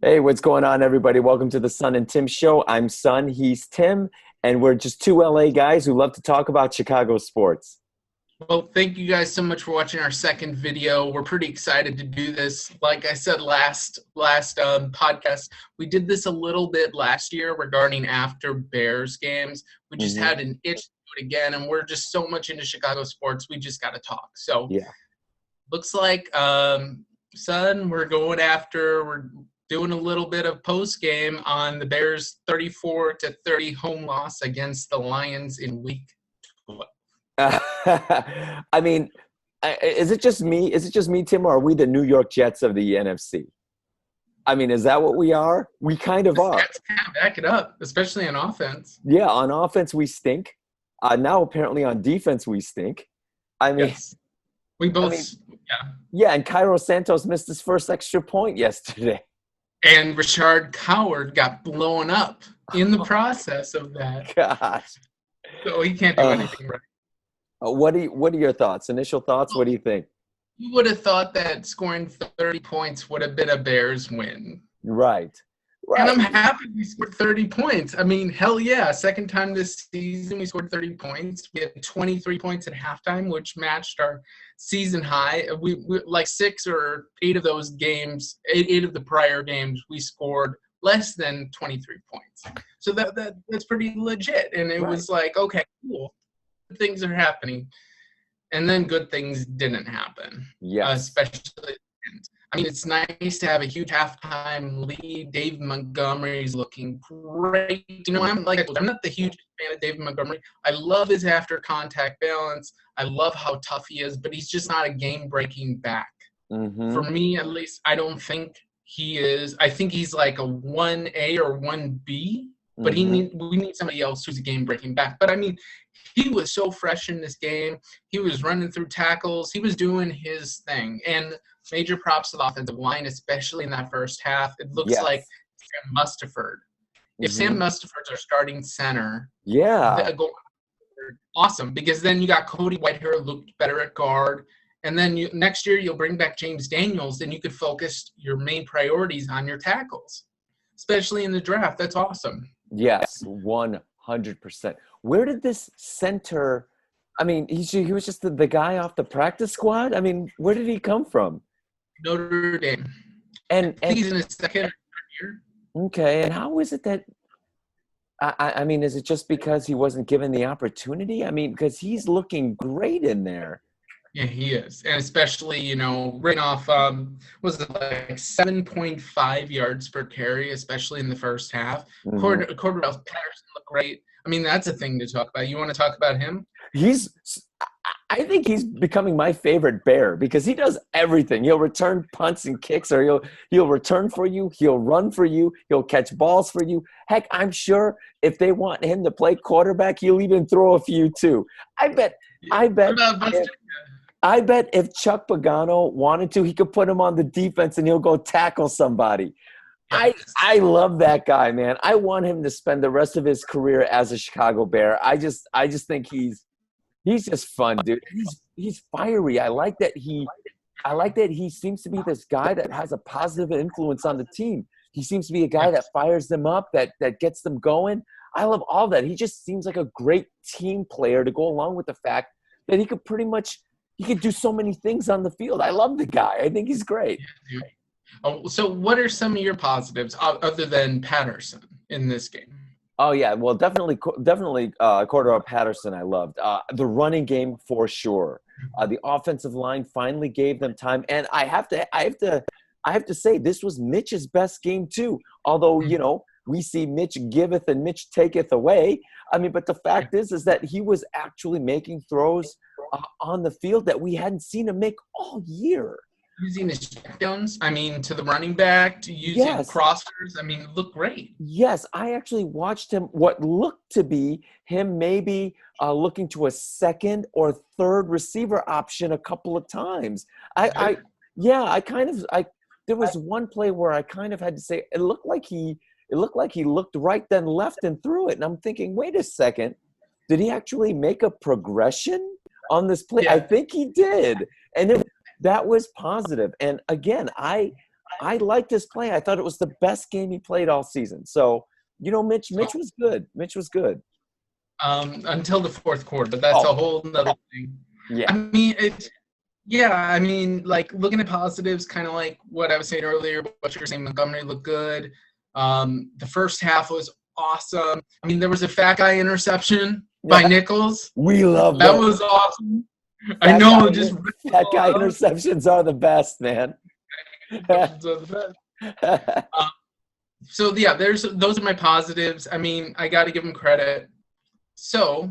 Hey, what's going on, everybody? Welcome to the Sun and Tim Show. I'm Sun, he's Tim, and we're just two LA guys who love to talk about Chicago sports. Well, thank you guys so much for watching our second video. We're pretty excited to do this. Like I said last podcast, we did this a little bit last year regarding after Bears games. We just Hmm. had an itch to do it again, and we're just so much into Chicago sports. We just got to talk. So Yeah. looks like, son, we're doing a little bit of post game on the Bears 34-30 home loss against the Lions in week 12. I mean, is it just me? Is it just me, Tim, or are we the New York Jets of the NFC? I mean, is that what we are? We kind of are. Stats kind of back it up, especially in offense. Yeah, on offense, we stink. Now, apparently, on defense, we stink. I mean, Yes. We I both, mean, yeah. yeah, and Cairo Santos missed his first extra point yesterday. And Richard Coward got blown up in the process of that. Gosh. So he can't do Uh, anything right. what are your thoughts? Initial thoughts? What do you think? You would have thought that scoring 30 points would have been a Bears win. Right. And Right. I'm happy we scored 30 points. I mean, hell yeah. Second time this season we scored 30 points. We had 23 points at halftime, which matched our season high. We like 6 or 8 of those games, eight of the prior games, we scored less than 23 points. So that's pretty legit. And it Right. was like, okay, cool. Things are happening. And then good things didn't happen, Yes. especially. I mean, it's nice to have a huge halftime lead. Dave Montgomery's looking great. You know, I'm not the huge fan of Dave Montgomery. I love his after contact balance. I love how tough he is, but he's just not a game breaking back. For Mm-hmm. me, at least, I don't think he is. I think he's like a 1A or 1B, but Mm-hmm. we need somebody else who's a game breaking back. But I mean, he was so fresh in this game. He was running through tackles. He was doing his thing. And major props to the offensive line, especially in that first half. It looks like Yes. Sam Mustipher. If Sam Mm-hmm. Mustipher's our starting center, Yeah. awesome, because then you got Cody Whitehair looked better at guard. And then next year you'll bring back James Daniels, and you could focus your main priorities on your tackles, especially in the draft. That's awesome. Yes. 100%. Where did this center? I mean, he was just the guy off the practice squad. I mean, where did he come from? Notre Dame. I And think he's in his second or third year. okay. And how is it that? I mean, is it just because he wasn't given the opportunity? I mean, because he's looking great in there. Yeah, he is. And especially, written off, was it like 7.5 yards per carry, especially in the first half. Mm-hmm. Cordell Patterson looked great. I mean, that's a thing to talk about. You want to talk about him? He's I think he's becoming my favorite bear because he does everything. He'll return punts and kicks, or he'll return for you, he'll run for you, he'll catch balls for you. Heck, I'm sure if they want him to play quarterback, he'll even throw a few too. I bet I What bet about if, Buster? I bet if Chuck Pagano wanted to, he could put him on the defense and he'll go tackle somebody. I Yes. I love that guy, man. I want him to spend the rest of his career as a Chicago Bear. I just think he's just fun, dude. He's fiery. I like that he seems to be this guy that has a positive influence on the team. He seems to be a guy that Yes. fires them up, that gets them going. I love all that. He just seems like a great team player to go along with the fact that he could do so many things on the field. I love the guy. I think he's great. Dude. Oh, so what are some of your positives other than Patterson in this game? Oh yeah, well definitely Cordero Patterson I loved. The running game for sure. The offensive line finally gave them time, and I have to say this was Mitch's best game too. Although we see Mitch giveth and Mitch taketh away. I mean, but the fact is that he was actually making throws on the field that we hadn't seen him make all year. Using his checkdowns, I mean, to the running back, to using Yes. crossers, I mean, it looked great. Yes, I actually watched him, what looked to be him maybe looking to a second or third receiver option a couple of times. Yeah, there was one play where I kind of had to say, it looked like he looked right then left and threw it. And I'm thinking, wait a second, did he actually make a progression on this play? I Yeah. think he did. And that was positive. And again, I liked his play. I thought it was the best game he played all season. So, Mitch was good. Mitch was good. Until the fourth quarter, but that's a Oh, whole nother thing. yeah. I mean, like looking at positives, kind of like what I was saying earlier, what you're saying, Montgomery looked good. The first half was awesome. I mean, there was a fat guy interception by Nichols. We love That that. was awesome. I know, just fat guy interceptions are the best, man. interceptions are the best. So yeah, those are my positives. I mean, I got to give them credit. So,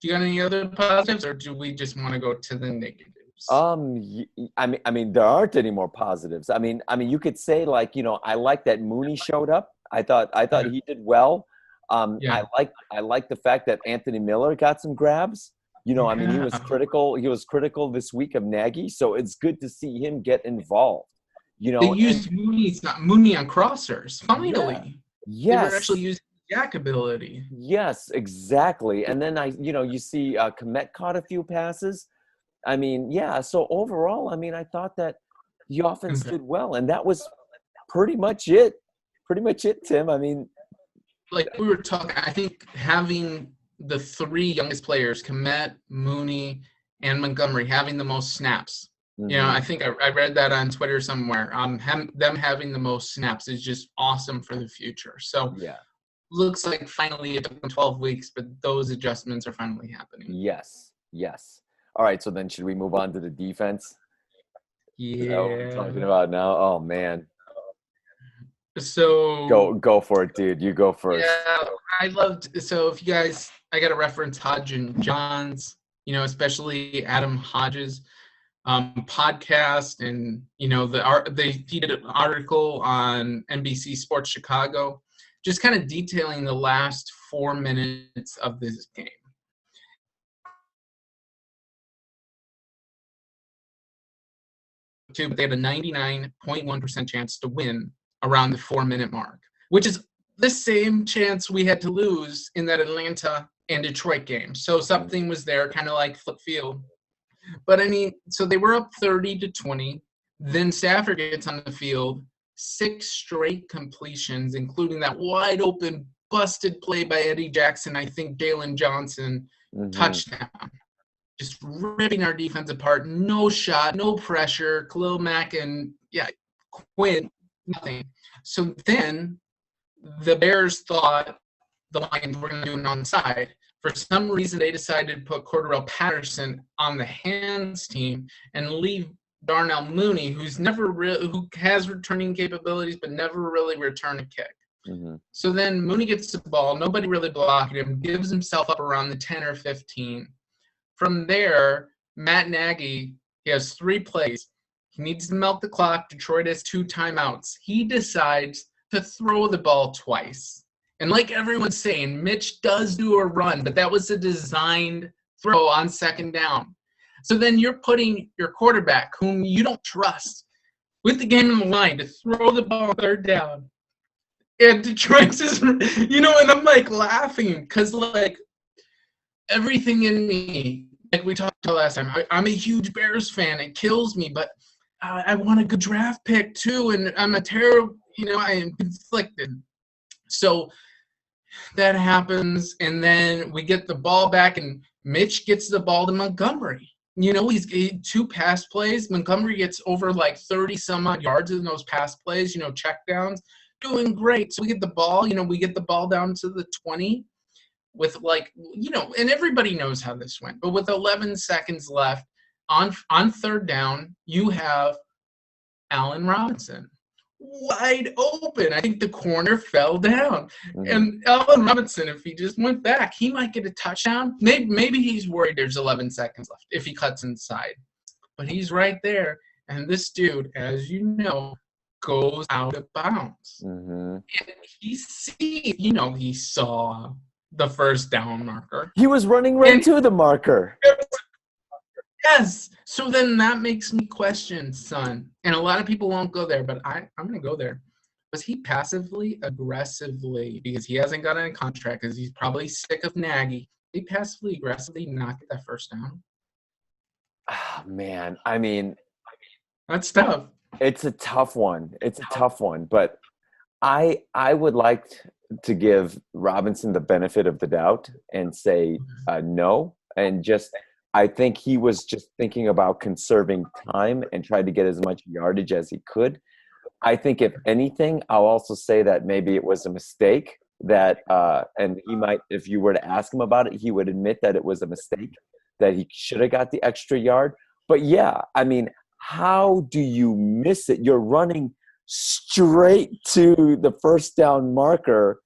do you got any other positives, or do we just want to go to the negatives? I mean, there aren't any more positives. I mean, you could say like, I like that Mooney showed up. I thought he did well. Yeah. I like the fact that Anthony Miller got some grabs. I mean, he was critical. He was critical this week of Nagy, so it's good to see him get involved. They used Mooney on crossers. Finally, yes, they were actually using jack ability. Yes, exactly. And then you see Komet caught a few passes. I mean, yeah. So overall, I mean, I thought that the offense did well, and that was pretty much it. Pretty much it, Tim. I mean, like we were talking, I think having the three youngest players, Komet, Mooney, and Montgomery, having the most snaps. mm-hmm. I think I read that on Twitter somewhere. Them having the most snaps is just awesome for the future. So yeah. Looks like finally it took them 12 weeks, but those adjustments are finally happening. Yes. All right, so then should we move on to the defense? Yeah. Is that what we're talking about now? Oh, man. So go for it, dude. You go first. Yeah, so if you guys, I got to reference Hodge and Johns, especially Adam Hodges podcast, and he did an article on NBC Sports Chicago, just kind of detailing the last 4 minutes of this game. They had a 99.1% chance to win around the 4-minute mark, which is the same chance we had to lose in that Atlanta and Detroit game. So something was there, kind of like flip field. But I mean, so they were up 30-20. Then Stafford gets on the field, 6 straight completions, including that wide open, busted play by Eddie Jackson, I think Jalen Johnson, touchdown. Just ripping our defense apart. No shot, no pressure. Khalil Mack and Quinn, nothing. So then the Bears thought the Lions were going to do an onside. For some reason, they decided to put Cordarrelle Patterson on the hands team and leave Darnell Mooney, who has returning capabilities but never really returned a kick. So then Mooney gets the ball. Nobody really blocking him. Gives himself up around the 10 or 15. From there, Matt Nagy, he has 3 plays. He needs to milk the clock. Detroit has 2 timeouts. He decides to throw the ball twice. And like everyone's saying, Mitch does do a run, but that was a designed throw on 2nd down. So then you're putting your quarterback, whom you don't trust, with the game on the line to throw the ball on 3rd down. And Detroit's just, and I'm like laughing because like everything in me, like we talked about last time, I'm a huge Bears fan. It kills me, but I want a good draft pick too, and I'm a terrible, I am conflicted. So that happens, and then we get the ball back, and Mitch gets the ball to Montgomery. He's 2 pass plays. Montgomery gets over like 30 some odd yards in those pass plays, check downs, doing great. So we get the ball, we get the ball down to the 20 with and everybody knows how this went, but with 11 seconds left on 3rd down, you have Allen Robinson wide open. I think the corner fell down. And Allen Robinson, if he just went back, he might get a touchdown. Maybe he's worried there's 11 seconds left if he cuts inside. But he's right there. And this dude, as you know, goes out of bounds. And he saw the 1st down marker. He was running right to the marker. Yes. So then that makes me question, son. And a lot of people won't go there, but I'm going to go there. Was he passively aggressively, because he hasn't got any contract, because he's probably sick of Nagy, he passively aggressively not get that 1st down? Oh, man. I mean, that's tough. It's a tough one. It's a tough one, but I would like to give Robinson the benefit of the doubt and say no, and just I think he was just thinking about conserving time and tried to get as much yardage as he could. I think if anything, I'll also say that maybe it was a mistake that, and he might, if you were to ask him about it, he would admit that it was a mistake, that he should have got the extra yard. But yeah, I mean, how do you miss it? You're running straight to the first down marker.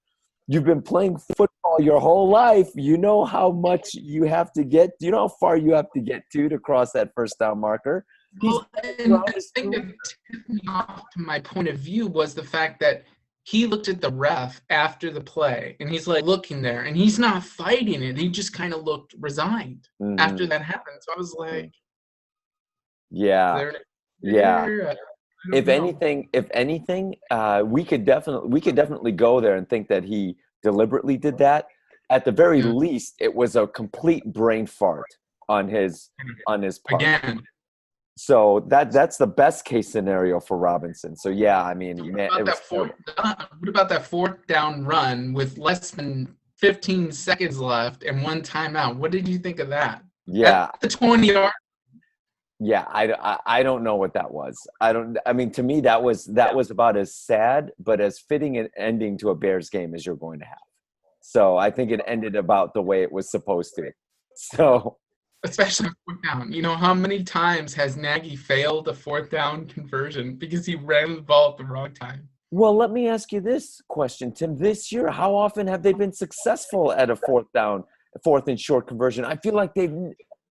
You've been playing football your whole life. You know how much you have to get. You know how far you have to get to cross that first down marker. He's Well, and the thing that tipped me off to my point of view was the fact that he looked at the ref after the play and he's like looking there and he's not fighting it. He just kind of looked resigned after that happened. So I was like, yeah, yeah. If know. anything, we could definitely go there and think that he deliberately did that. At the very Yeah. least, it was a complete brain fart on his part. Again. So that's the best case scenario for Robinson. So yeah, I mean, man, What it was about terrible. what about that fourth down run with less than 15 seconds left and one timeout? What did you think of that? Yeah, At the 20-yard. yeah. I don't know what that was. I mean, to me, that was about as sad but as fitting an ending to a Bears game as you're going to have. So I think it ended about the way it was supposed to. So. Especially on fourth down. You know, how many times has Nagy failed a fourth down conversion because he ran the ball at the wrong time? Well, let me ask you this question, Tim. This year, how often have they been successful at a fourth and short conversion? I feel like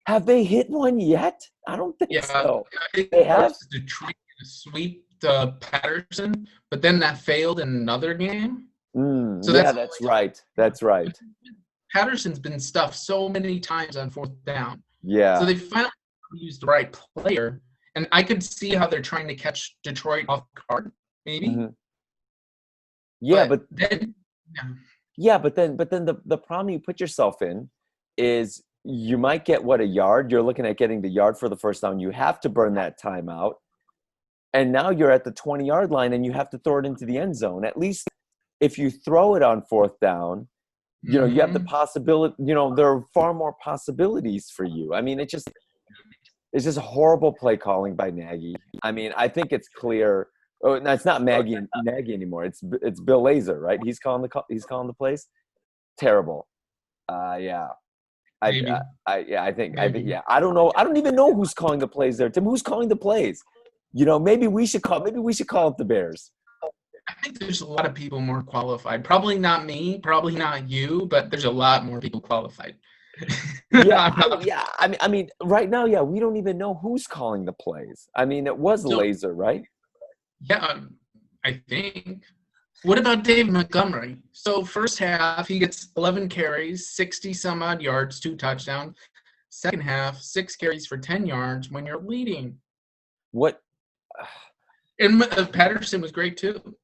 have they hit one yet? I don't think Yeah, so. I think They have? versus Detroit to sweep Patterson, but then that failed in another game. So Yeah, that's that's right. That's right. Patterson's been stuffed so many times on fourth down. So Yeah. they finally used the right player. And I could see how they're trying to catch Detroit off guard, maybe. hmm Yeah, But but then, but then the problem you put yourself in is you might get a yard. You're looking at getting the yard for the first down. You have to burn that time out. And now you're at the 20-yard line and you have to throw it into the end zone. At least if you throw it on fourth down, you have the possibility, there are far more possibilities for you. I mean, it's just horrible play calling by Nagy. I mean, I think it's clear. Oh, no, it's not Nagy anymore. It's Bill Lazor, right? He's calling the plays. Terrible. Yeah. maybe. Yeah. I don't know. I don't even know who's calling the plays there. Tim, who's calling the plays? Maybe we should call up the Bears. I think there's a lot of people more qualified. Probably not me, probably not you, but there's a lot more people qualified. Yeah, I mean, right now, yeah, we don't even know who's calling the plays. I mean, it was So, Lazor, right? yeah, I think. What about Dave Montgomery? So first half, he gets 11 carries, 60 some odd yards, 2 touchdowns. Second half, 6 carries for 10 yards when you're leading. What? And Patterson was great too.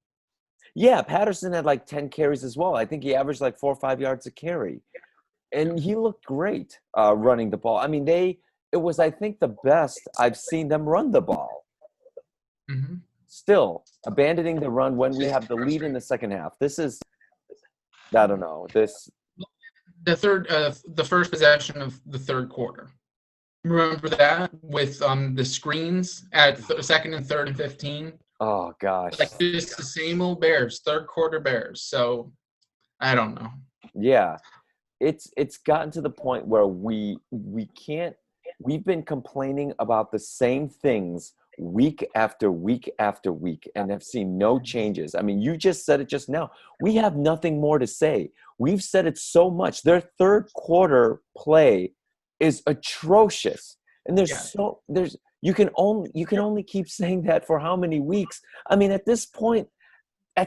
Yeah, Patterson had like 10 carries as well. I think he averaged like 4 or 5 yards a carry, and he looked great running the ball. I mean, it was, I think, the best I've seen them run the ball. Mm-hmm. Still abandoning the run when we have the lead in the second half. This is, I don't know. The first possession of the third quarter. Remember that with the screens at second and third and 15. Oh gosh. Like just the same old Bears, third quarter Bears. So I don't know. Yeah, it's gotten to the point where we can't. We've been complaining about the same things week after week after week and have seen no changes. I mean, you just said it just now. We have nothing more to say. We've said it so much. Their third quarter play is atrocious. And you can only keep saying that for how many weeks? I mean, at this point, I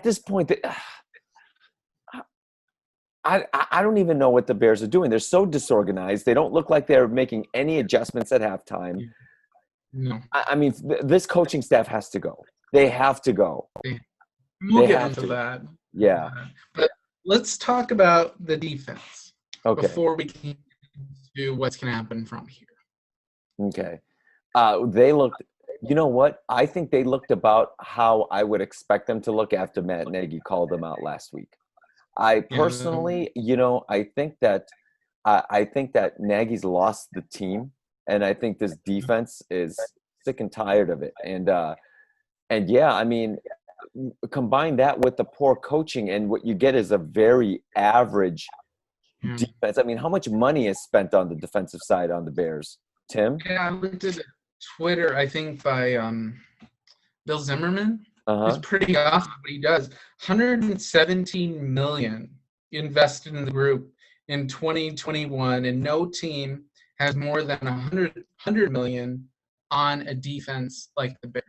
don't even know what the Bears are doing. They're so disorganized. They don't look like they're making any adjustments at halftime. No. I mean, this coaching staff has to go. They have to go. We'll get into that. Yeah. But let's talk about the defense before we can do what's going to happen from here. Okay. They looked You know what? I think they looked about how I would expect them to look after Matt Nagy called them out last week. I Yeah. personally, I think that Nagy's lost the team, and I think this defense is sick and tired of it. And yeah, I mean, combine that with the poor coaching, and what you get is a very average Yeah. defense. I mean, how much money is spent on the defensive side on the Bears, Tim? Yeah, I looked at Twitter, I think by Bill Zimmerman, who's Uh-huh. pretty awesome at what he does. 117 million invested in the group in 2021, and no team has more than 100 million on a defense like the Bears.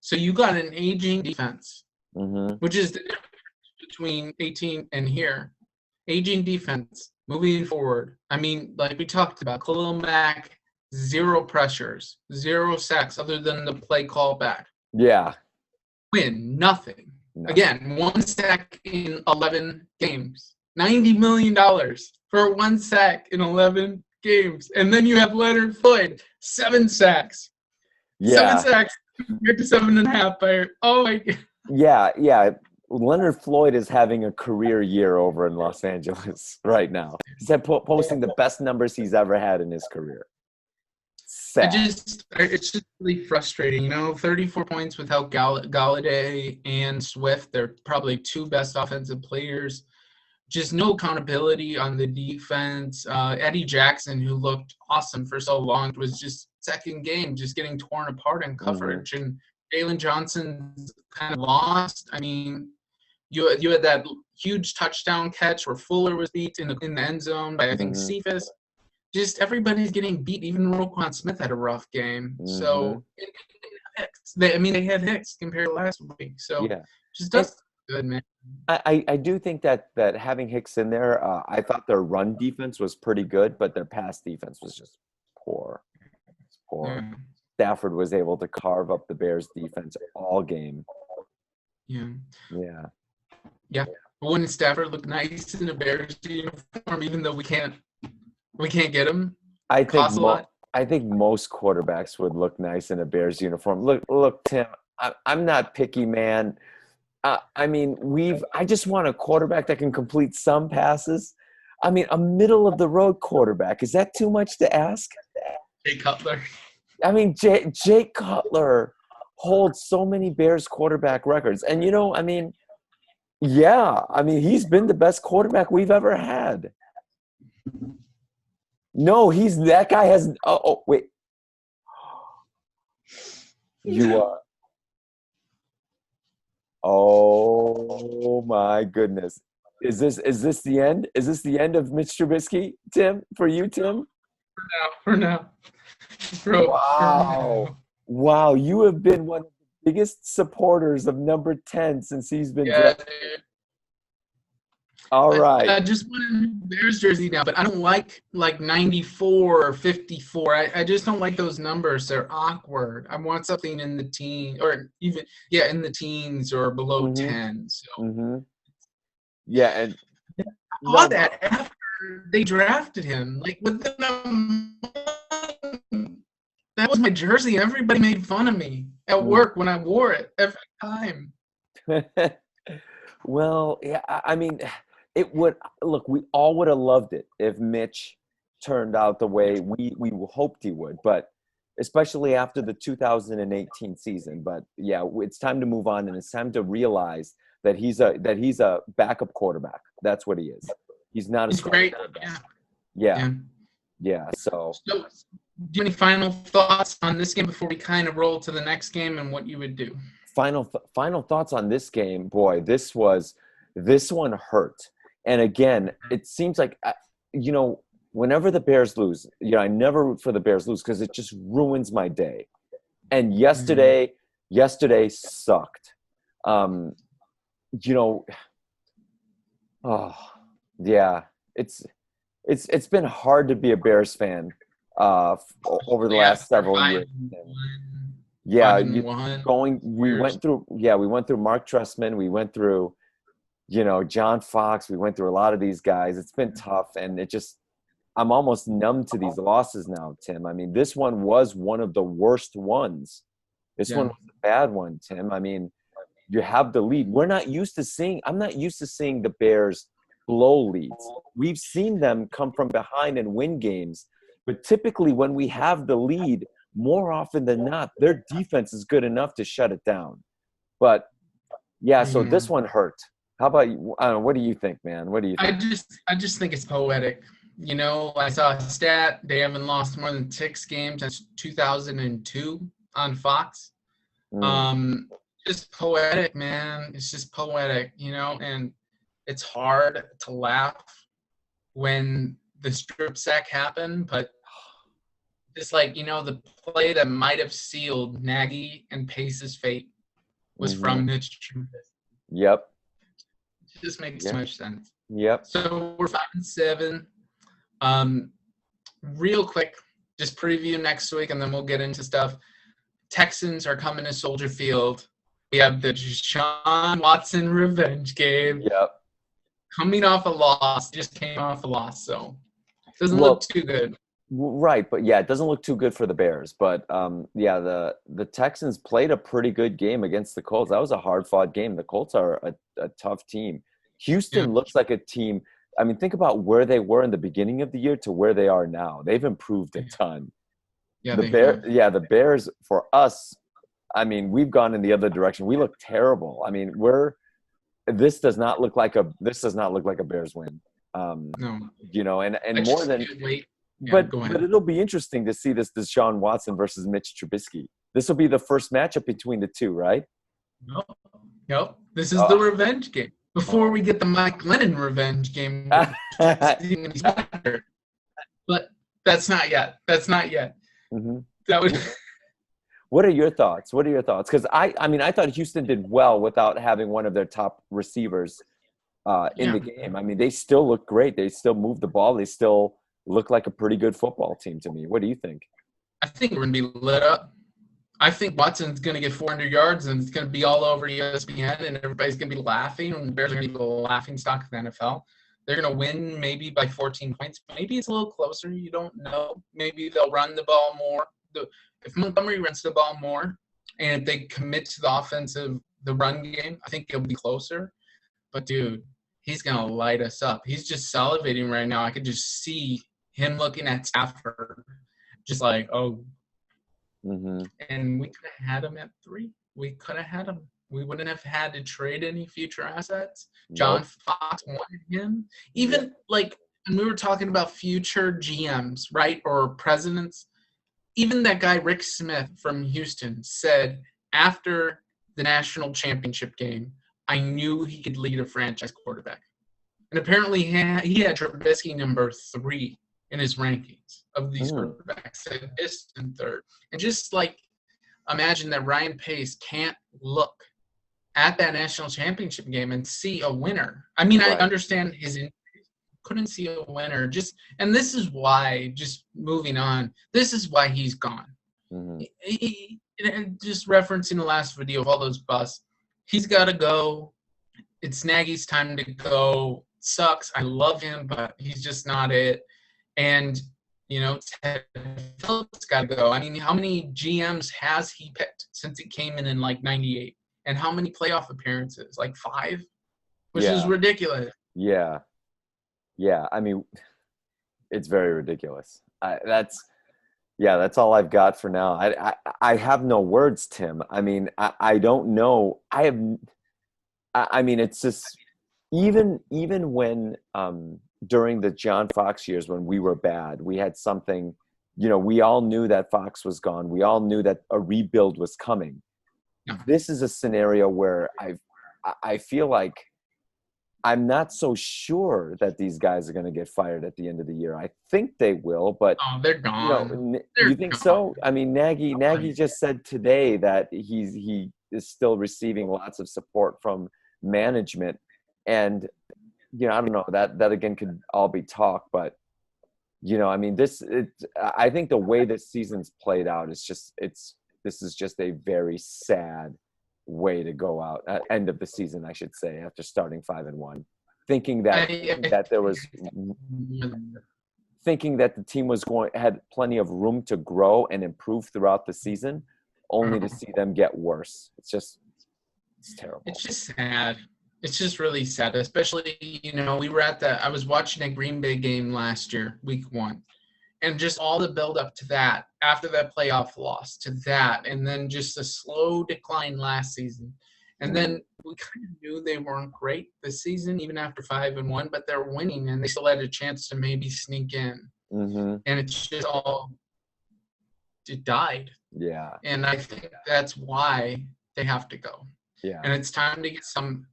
So you got an aging defense, Mm-hmm. which is the difference between 18 and here. Aging defense moving forward. I mean, like we talked about, Khalil Mack, zero pressures, zero sacks other than the play call back. Yeah. Win nothing. Nothing. Again, one sack in 11 games. $90 million for one sack in 11 games. And then you have Leonard Floyd, 7 sacks. 7 Yeah. sacks compared to 7.5. Oh my God. Yeah. Leonard Floyd is having a career year over in Los Angeles right now. He's posting the best numbers he's ever had in his career. Sad. It's just really frustrating. 34 points without Galladay and Swift. They're probably 2 best offensive players. Just no accountability on the defense. Eddie Jackson, who looked awesome for so long, was just second game, just getting torn apart in coverage. And Jalen Johnson's kind of lost. I mean, you had that huge touchdown catch where Fuller was beat in the end zone by, I think, Cephas. Just everybody's getting beat. Even Roquan Smith had a rough game. So, they had Hicks compared to last week. So, Yeah. just does good, man. I do think that having Hicks in there, I thought their run defense was pretty good, but their pass defense was just poor. It's poor. Yeah. Stafford was able to carve up the Bears defense all game. Yeah. Yeah. Yeah. But wouldn't Stafford look nice in a Bears uniform, even though we can't get him? I Costs a lot. think most quarterbacks would look nice in a Bears uniform. Look, Tim. I'm not picky, man. I mean, I just want a quarterback that can complete some passes. I mean, a middle of the road quarterback. Is that too much to ask? Jay Cutler. I mean, Jake Cutler holds so many Bears quarterback records. And, I mean, yeah, I mean, he's been the best quarterback we've ever had. No, that guy has – oh, wait. You are – oh, my goodness. Is this the end? Is this the end of Mitch Trubisky, Tim, for you, Tim? For now. Bro, Wow. Wow, you have been one of the biggest supporters of number 10 since he's been drafted. Dude. All right. I just want a new Bears jersey now, but I don't like 94 or 54. I just don't like those numbers. They're awkward. I want something in the teens, or even in the teens or below 10. So yeah, and I saw that after they drafted him. Like within that was my jersey. Everybody made fun of me at work when I wore it every time. Well, yeah, I mean, it would look. We all would have loved it if Mitch turned out the way we hoped he would, but especially after the 2018 season. But yeah, it's time to move on, and it's time to realize that he's a backup quarterback. That's what he is. He's not a He's great. Yeah. So, do you have any final thoughts on this game before we kind of roll to the next game and what you would do? Final thoughts on this game. Boy, this one hurt. And again, it seems like whenever the Bears lose, I never root for the Bears lose because it just ruins my day. And yesterday sucked. Oh yeah, it's been hard to be a Bears fan over the last several years. Yeah, we went through Mark Trestman, we went through John Fox, we went through a lot of these guys. It's been tough, and I'm almost numb to these losses now, Tim. I mean, this one was one of the worst ones This Yeah. one was a bad one, Tim. I mean, you have the lead. I'm not used to seeing the Bears blow leads. We've seen them come from behind and win games, but typically when we have the lead, more often than not, their defense is good enough to shut it down. But yeah, so this one hurt. How about you? I don't know. What do you think, man? What do you think? I just think it's poetic. You know, I saw a stat. They haven't lost more than 6 games since 2002 on Fox. Mm. Just poetic, man. It's just poetic, you know, and it's hard to laugh when the strip sack happened, but it's like, you know, the play that might have sealed Nagy and Pace's fate was Mm-hmm. from Mitch Trubisky. Yep. It just makes Yep. too much sense. Yep. So we're 5-7. Real quick, just preview next week, and then we'll get into stuff. Texans are coming to Soldier Field. We have the Deshaun Watson revenge game. Yep. Coming off a loss, just came off a loss, so it doesn't Well, look too good. Right, but yeah, it doesn't look too good for the Bears. But yeah, the Texans played a pretty good game against the Colts. That was a hard-fought game. The Colts are a tough team. Houston looks like a team. I mean, think about where they were in the beginning of the year to where they are now. They've improved a ton. Yeah, the Bears for us. I mean, we've gone in the other direction. We look terrible. I mean, this does not look like a Bears win. No. You know, and more than. Yeah, but it'll be interesting to see this Deshaun Watson versus Mitch Trubisky. This will be the first matchup between the two, right? Nope. This is the revenge game. Before we get the Mike Lennon revenge game. But that's not yet. Mm-hmm. That would. What are your thoughts? Because I mean, I thought Houston did well without having one of their top receivers in the game. I mean, they still look great. They still move the ball. They still look like a pretty good football team to me. What do you think? I think we're going to be lit up. I think Watson's going to get 400 yards, and it's going to be all over ESPN, and everybody's going to be laughing, and the Bears are going to be the laughing stock of the NFL. They're going to win maybe by 14 points. Maybe it's a little closer. You don't know. Maybe they'll run the ball more. If Montgomery runs the ball more, and if they commit to the run game, I think it'll be closer. But, dude, he's going to light us up. He's just salivating right now. I could just see him looking at Stafford, just like, oh. Mm-hmm. And we could have had him at 3. We could have had him. We wouldn't have had to trade any future assets. John Fox wanted him. Even like, and we were talking about future GMs, right, or presidents. Even that guy Rick Smith from Houston said after the national championship game, I knew he could lead a franchise quarterback. And apparently he had Trubisky number 3 in his rankings of these quarterbacks, a distant third. And just like imagine that Ryan Pace can't look at that national championship game and see a winner. I mean, I understand his injuries, couldn't see a winner. And this is why, just moving on, this is why he's gone. Mm-hmm. Just referencing the last video of all those busts, he's got to go. It's Nagy's time to go. Sucks. I love him, but he's just not it. And, you know, Ted Phillips got to go. I mean, how many GMs has he picked since he came in like 98? And how many playoff appearances? Like 5? Which is ridiculous. Yeah. Yeah. I mean, it's very ridiculous. That's all I've got for now. I have no words, Tim. I mean, I don't know. I mean, it's just even when during the John Fox years when we were bad, we had something, you know, we all knew that Fox was gone. We all knew that a rebuild was coming. This is a scenario where I feel like I'm not so sure that these guys are going to get fired at the end of the year. I think they will, but they're gone. You know, you think so? I mean, Nagy just said today that he is still receiving lots of support from management, and you know, I don't know, that again could all be talk, but you know, I mean, I think the way this season's played out is this is just a very sad way to go out at end of the season, I should say, after starting 5-1, thinking that thinking that the team had plenty of room to grow and improve throughout the season. only to see them get worse. It's terrible. It's just sad. It's just really sad, especially, we were I was watching a Green Bay game last year, week 1, and just all the build up to that, after that playoff loss to that, and then just a slow decline last season. And then we kind of knew they weren't great this season, even after 5-1, but they're winning and they still had a chance to maybe sneak in. Mm-hmm. And it's just it died. Yeah. And I think that's why they have to go. Yeah. And it's time to get some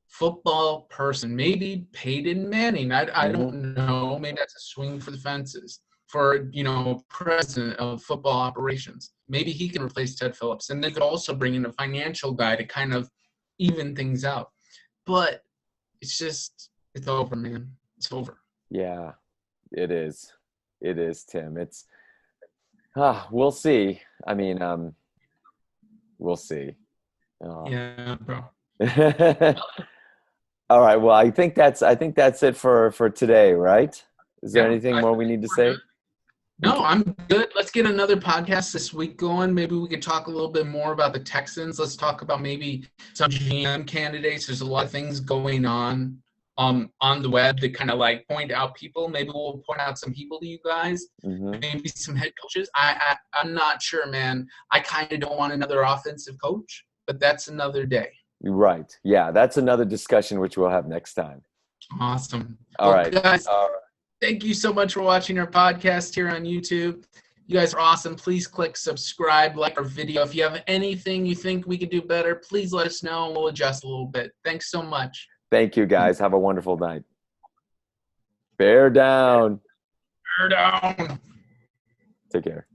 football person, maybe Peyton Manning. I don't know. Maybe that's a swing for the fences for, president of football operations. Maybe he can replace Ted Phillips. And they could also bring in a financial guy to kind of even things out. But it's over, man. It's over. Yeah, it is. It is, Tim. We'll see. I mean, we'll see. Yeah, bro. All right. Well, I think that's it for today, right? Is there anything more we need to say? No, I'm good. Let's get another podcast this week going. Maybe we could talk a little bit more about the Texans. Let's talk about maybe some GM candidates. There's a lot of things going on the web that kind of like point out people. Maybe we'll point out some people to you guys. Mm-hmm. Maybe some head coaches. I'm not sure, man. I kind of don't want another offensive coach, but that's another day. Right. Yeah, that's another discussion which we'll have next time. Awesome. All right, guys. Thank you so much for watching our podcast here on YouTube. You guys are awesome. Please click subscribe, like our video. If you have anything you think we could do better, please let us know and we'll adjust a little bit. Thanks so much. Thank you, guys. Have a wonderful night. Bear down. Bear down. Take care.